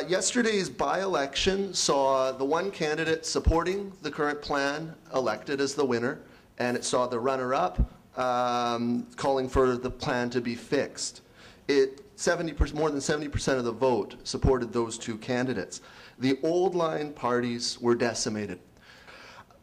Yesterday's by-election saw the one candidate supporting the current plan elected as the winner, and it saw the runner-up calling for the plan to be fixed. More than 70% of the vote supported those two candidates. The old line parties were decimated.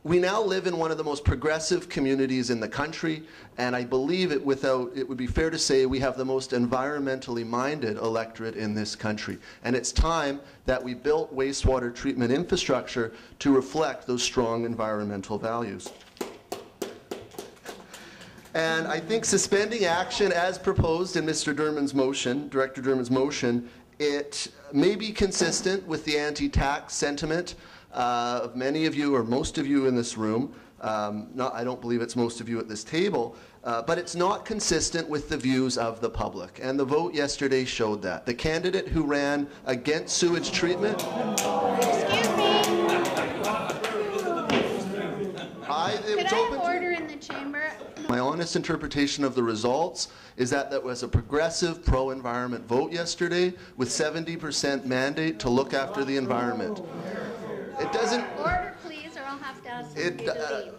We now live in one of the most progressive communities in the country, and I believe it would be fair to say we have the most environmentally minded electorate in this country. And it's time that we built wastewater treatment infrastructure to reflect those strong environmental values. And I think suspending action as proposed in Mr. Dermond's motion, Director Dermond's motion, it may be consistent with the anti-tax sentiment of many of you or most of you in this room. I don't believe it's most of you at this table, but it's not consistent with the views of the public. And the vote yesterday showed that. The candidate who ran against sewage treatment... Excuse me. Could I have order in the chamber? My honest interpretation of the results is that that was a progressive pro-environment vote yesterday with 70% mandate to look after the environment. It doesn't... Order, please, or I'll have to ask you to leave.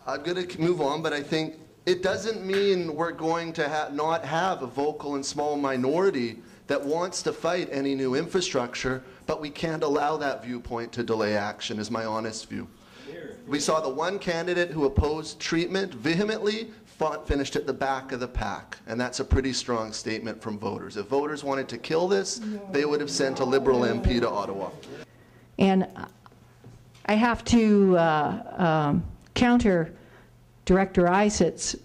I'm going to move on, but I think it doesn't mean we're going to not have a vocal and small minority that wants to fight any new infrastructure, but we can't allow that viewpoint to delay action, is my honest view. We saw the one candidate who opposed treatment vehemently finished at the back of the pack, and that's a pretty strong statement from voters. If voters wanted to kill this, they would have sent a Liberal MP to Ottawa. And I have to counter Director Isitt's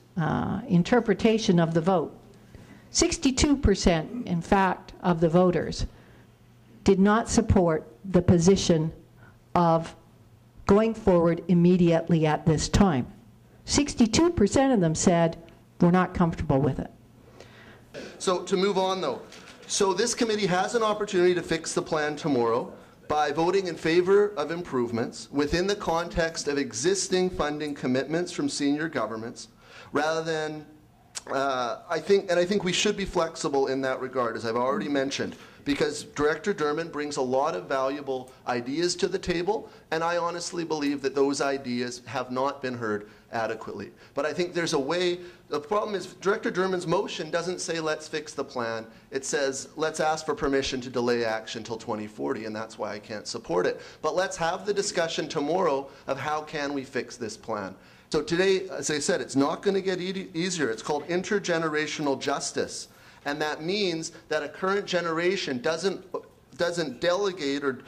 interpretation of the vote. 62%, in fact, of the voters did not support the position of going forward immediately at this time. 62% of them said, we're not comfortable with it. So to move on though, so this committee has an opportunity to fix the plan tomorrow by voting in favor of improvements within the context of existing funding commitments from senior governments, rather than, I think we should be flexible in that regard, as I've already mentioned, because Director Dermond brings a lot of valuable ideas to the table, and I honestly believe that those ideas have not been heard adequately. But I think there's a way. The problem is Director Dermond's motion doesn't say let's fix the plan. It says let's ask for permission to delay action until 2040, and that's why I can't support it. But let's have the discussion tomorrow of how can we fix this plan. So today, as I said, it's not going to get easier. It's called intergenerational justice. And that means that a current generation doesn't delegate or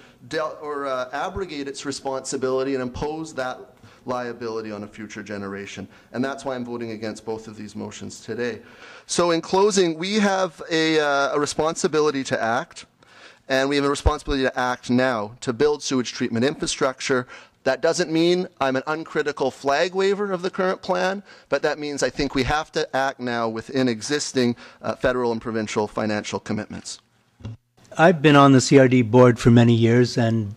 abrogate its responsibility and impose that liability on a future generation. And that's why I'm voting against both of these motions today. So in closing, we have a responsibility to act, and we have a responsibility to act now to build sewage treatment infrastructure. That doesn't mean I'm an uncritical flag waver of the current plan, but that means I think we have to act now within existing federal and provincial financial commitments. I've been on the CRD board for many years and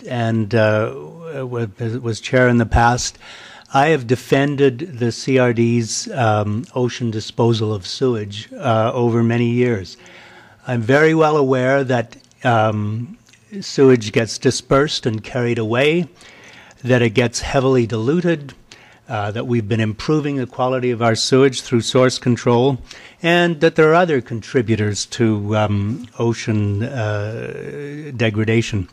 was chair in the past. I have defended the CRD's ocean disposal of sewage over many years. I'm very well aware that sewage gets dispersed and carried away, that it gets heavily diluted, that we've been improving the quality of our sewage through source control, and that there are other contributors to ocean degradation.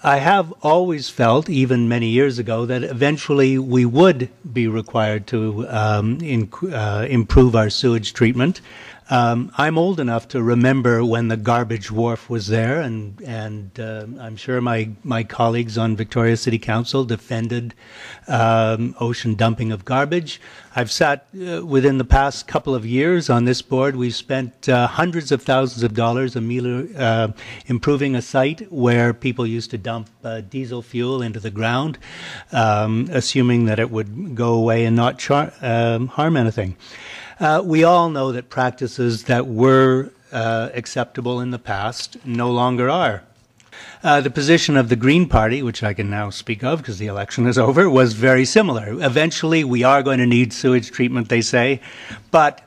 I have always felt, even many years ago, that eventually we would be required to improve our sewage treatment. I'm old enough to remember when the garbage wharf was there, and I'm sure my colleagues on Victoria City Council defended ocean dumping of garbage. I've sat within the past couple of years on this board. We've spent hundreds of thousands of dollars improving a site where people used to dump diesel fuel into the ground, assuming that it would go away and not harm anything. We all know that practices that were acceptable in the past no longer are. The position of the Green Party, which I can now speak of because the election is over, was very similar. Eventually, we are going to need sewage treatment, they say, but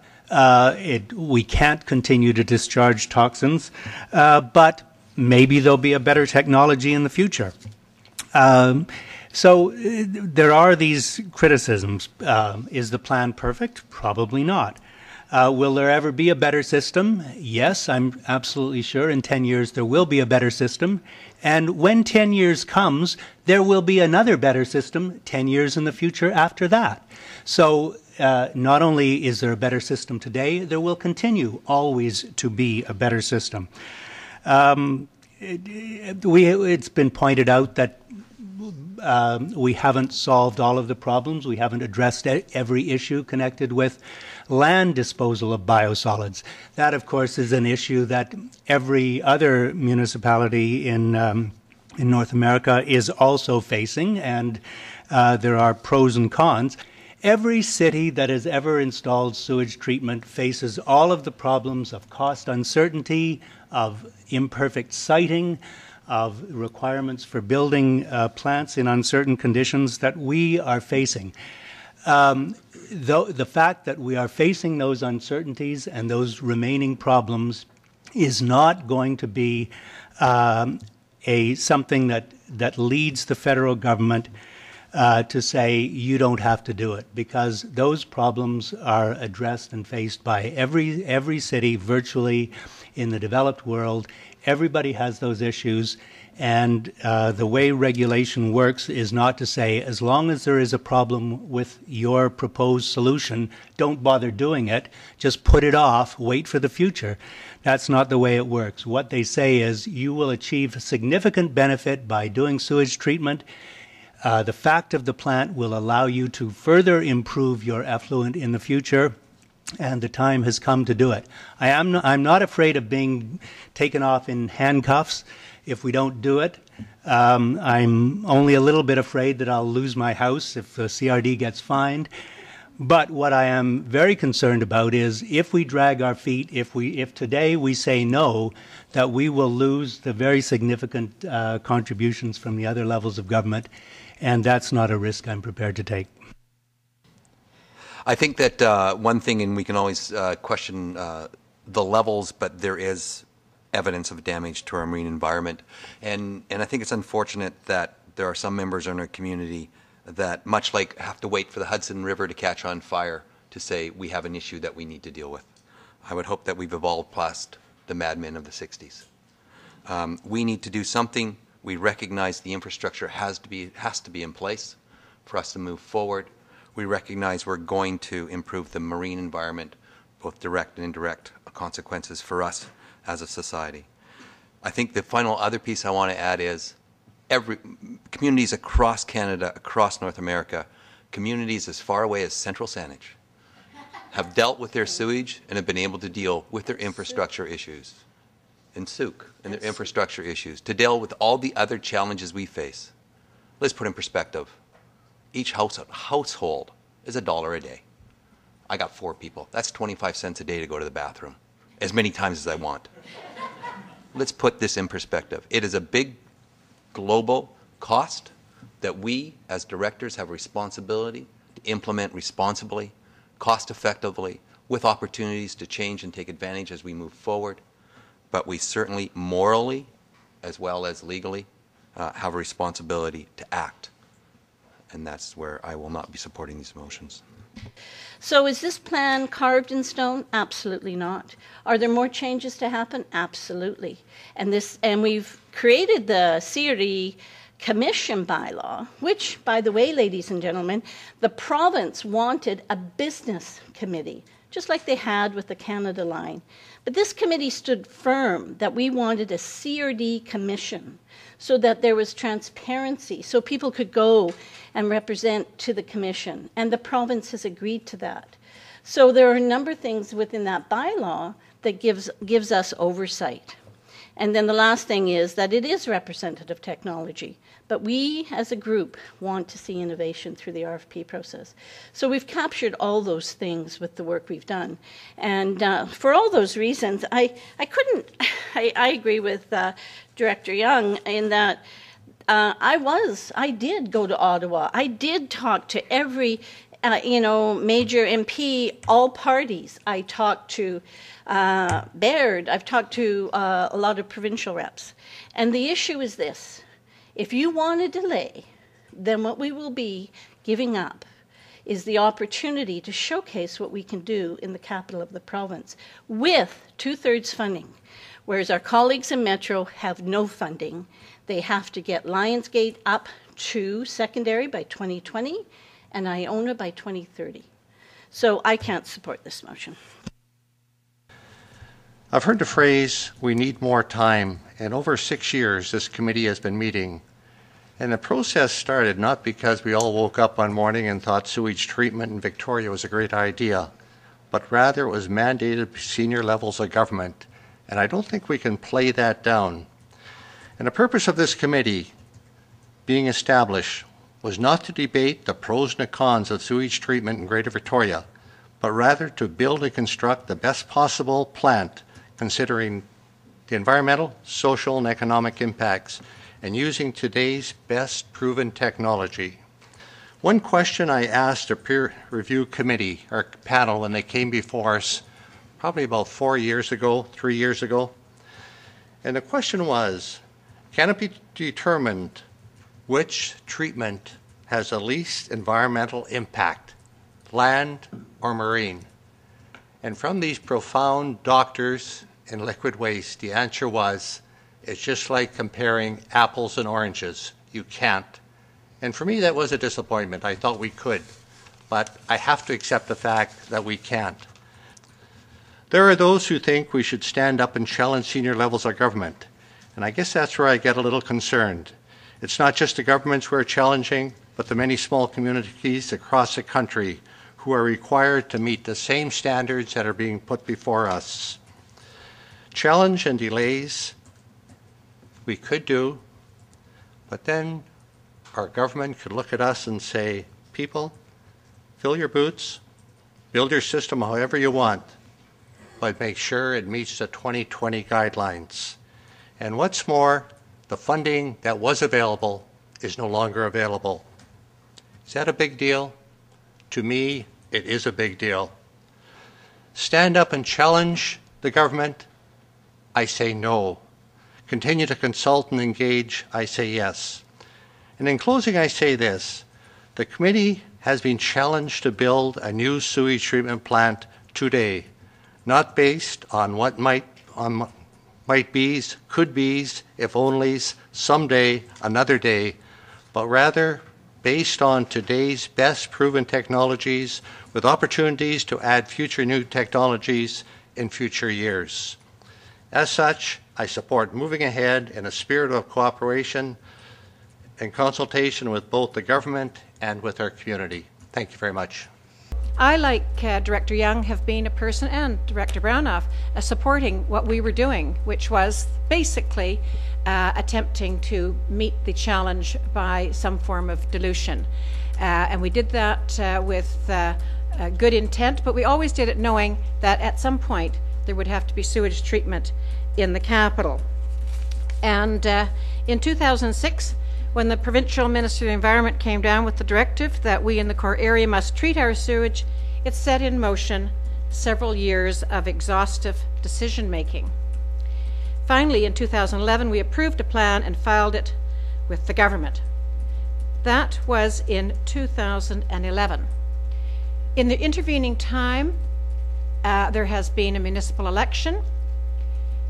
we can't continue to discharge toxins. But maybe there'll be a better technology in the future. So there are these criticisms. Is the plan perfect? Probably not. Will there ever be a better system? Yes, I'm absolutely sure in 10 years there will be a better system. And when 10 years comes, there will be another better system 10 years in the future after that. So not only is there a better system today, there will continue always to be a better system. It's been pointed out that we haven't solved all of the problems. We haven't addressed every issue connected with land disposal of biosolids. That, of course, is an issue that every other municipality in North America is also facing, and there are pros and cons. Every city that has ever installed sewage treatment faces all of the problems of cost uncertainty, of imperfect siting, of requirements for building plants in uncertain conditions that we are facing. The fact that we are facing those uncertainties and those remaining problems is not going to be something that leads the federal government to say you don't have to do it, because those problems are addressed and faced by every city virtually in the developed world. Everybody has those issues, and the way regulation works is not to say, as long as there is a problem with your proposed solution, don't bother doing it, just put it off, wait for the future. That's not the way it works. What they say is you will achieve significant benefit by doing sewage treatment. The fact of the plant will allow you to further improve your effluent in the future, and the time has come to do it. I'm not afraid of being taken off in handcuffs if we don't do it. I'm only a little bit afraid that I'll lose my house if the CRD gets fined. But what I am very concerned about is if we drag our feet, if today we say no, that we will lose the very significant contributions from the other levels of government, and that's not a risk I'm prepared to take. I think that one thing, and we can always question the levels, but there is evidence of damage to our marine environment. And I think it's unfortunate that there are some members in our community that, much like have to wait for the Hudson River to catch on fire to say we have an issue that we need to deal with. I would hope that we've evolved past the madmen of the 60s. We need to do something. We recognize the infrastructure has to be in place for us to move forward. We recognize we're going to improve the marine environment, both direct and indirect consequences for us as a society. I think the final other piece I want to add is communities across Canada, across North America, communities as far away as Central Saanich have dealt with their sewage and have been able to deal with their infrastructure issues. In Souk, and their infrastructure issues, to deal with all the other challenges we face. Let's put in perspective. Each household is $1 a day. I got 4 people. That's 25 cents a day to go to the bathroom, as many times as I want. Let's put this in perspective. It is a big global cost that we, as directors, have a responsibility to implement responsibly, cost-effectively, with opportunities to change and take advantage as we move forward. But we certainly morally, as well as legally, have a responsibility to act. And that's where I will not be supporting these motions. So is this plan carved in stone? Absolutely not. Are there more changes to happen? Absolutely. And we've created the CRD Commission bylaw, which, by the way, ladies and gentlemen, the province wanted a business committee, just like they had with the Canada Line. But this committee stood firm that we wanted a CRD commission so that there was transparency, so people could go and represent to the commission. And the province has agreed to that. So there are a number of things within that bylaw that gives us oversight. And then the last thing is that it is representative technology. But we, as a group, want to see innovation through the RFP process. So we've captured all those things with the work we've done. And for all those reasons, I agree with Director Young in that I did go to Ottawa. I did talk to every you know, major MP, all parties. I talked to Baird, I've talked to a lot of provincial reps. And the issue is this: if you want to delay, then what we will be giving up is the opportunity to showcase what we can do in the capital of the province with 2/3 funding, whereas our colleagues in Metro have no funding. They have to get Lionsgate up to secondary by 2020 and Iona by 2030. So I can't support this motion. I've heard the phrase, we need more time, and over 6 years this committee has been meeting. And the process started not because we all woke up one morning and thought sewage treatment in Victoria was a great idea, but rather it was mandated by senior levels of government. And I don't think we can play that down. And the purpose of this committee being established was not to debate the pros and the cons of sewage treatment in Greater Victoria, but rather to build and construct the best possible plant considering the environmental, social, and economic impacts, and using today's best proven technology. One question I asked a peer review committee, or panel, when they came before us probably about 3 years ago, and the question was, can it be determined which treatment has the least environmental impact, land or marine? And from these profound doctors in liquid waste, the answer was, it's just like comparing apples and oranges. You can't. And for me, that was a disappointment. I thought we could, but I have to accept the fact that we can't. There are those who think we should stand up and challenge senior levels of government, and I guess that's where I get a little concerned. It's not just the governments we're challenging, but the many small communities across the country who are required to meet the same standards that are being put before us. Challenge and delays we could do, but then our government could look at us and say, people, fill your boots, build your system however you want, but make sure it meets the 2020 guidelines. And what's more, the funding that was available is no longer available. Is that a big deal? To me, it is a big deal. Stand up and challenge the government? I say no. Continue to consult and engage? I say yes. And in closing, I say this. The committee has been challenged to build a new sewage treatment plant today, not based on what might be's, could be's, if only's, someday, another day, but rather based on today's best proven technologies with opportunities to add future new technologies in future years. As such, I support moving ahead in a spirit of cooperation and consultation with both the government and with our community. Thank you very much. I, like Director Young, have been a person, and Director Brownoff, supporting what we were doing, which was basically attempting to meet the challenge by some form of dilution. And we did that with good intent, but we always did it knowing that at some point there would have to be sewage treatment in the capital. And in 2006, when the Provincial Minister of the Environment came down with the directive that we in the core area must treat our sewage, it set in motion several years of exhaustive decision making. Finally, in 2011, we approved a plan and filed it with the government. That was in 2011. In the intervening time, there has been a municipal election,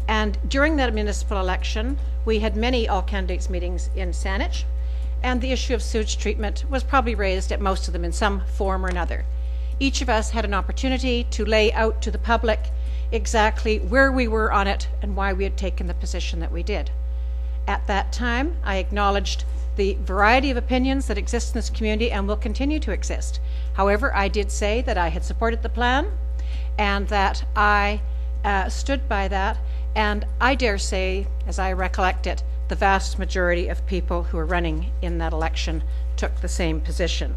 and during that municipal election, we had many all-candidates meetings in Saanich, and the issue of sewage treatment was probably raised at most of them in some form or another. Each of us had an opportunity to lay out to the public exactly where we were on it and why we had taken the position that we did. At that time, I acknowledged the variety of opinions that exist in this community and will continue to exist. However, I did say that I had supported the plan and that I stood by that, and I dare say, as I recollect it, the vast majority of people who were running in that election took the same position.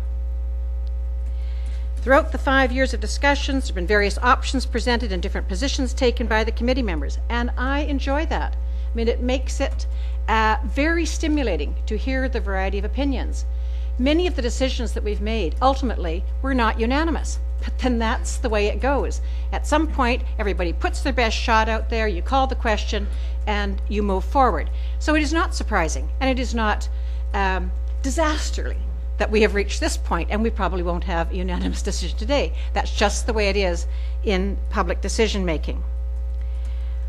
Throughout the 5 years of discussions, there have been various options presented and different positions taken by the committee members, and I enjoy that. I mean, it makes it very stimulating to hear the variety of opinions. Many of the decisions that we've made ultimately were not unanimous, but then that's the way it goes. At some point, everybody puts their best shot out there, you call the question, and you move forward. So it is not surprising, and it is not disasterly that we have reached this point, and we probably won't have a unanimous decision today. That's just the way it is in public decision making.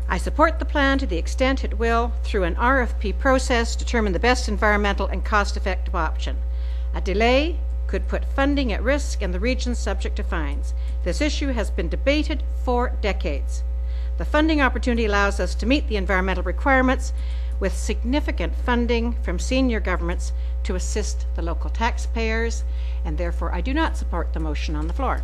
I support the plan to the extent it will, through an RFP process, determine the best environmental and cost-effective option. A delay could put funding at risk and the region subject to fines. This issue has been debated for decades. The funding opportunity allows us to meet the environmental requirements with significant funding from senior governments to assist the local taxpayers, and therefore I do not support the motion on the floor.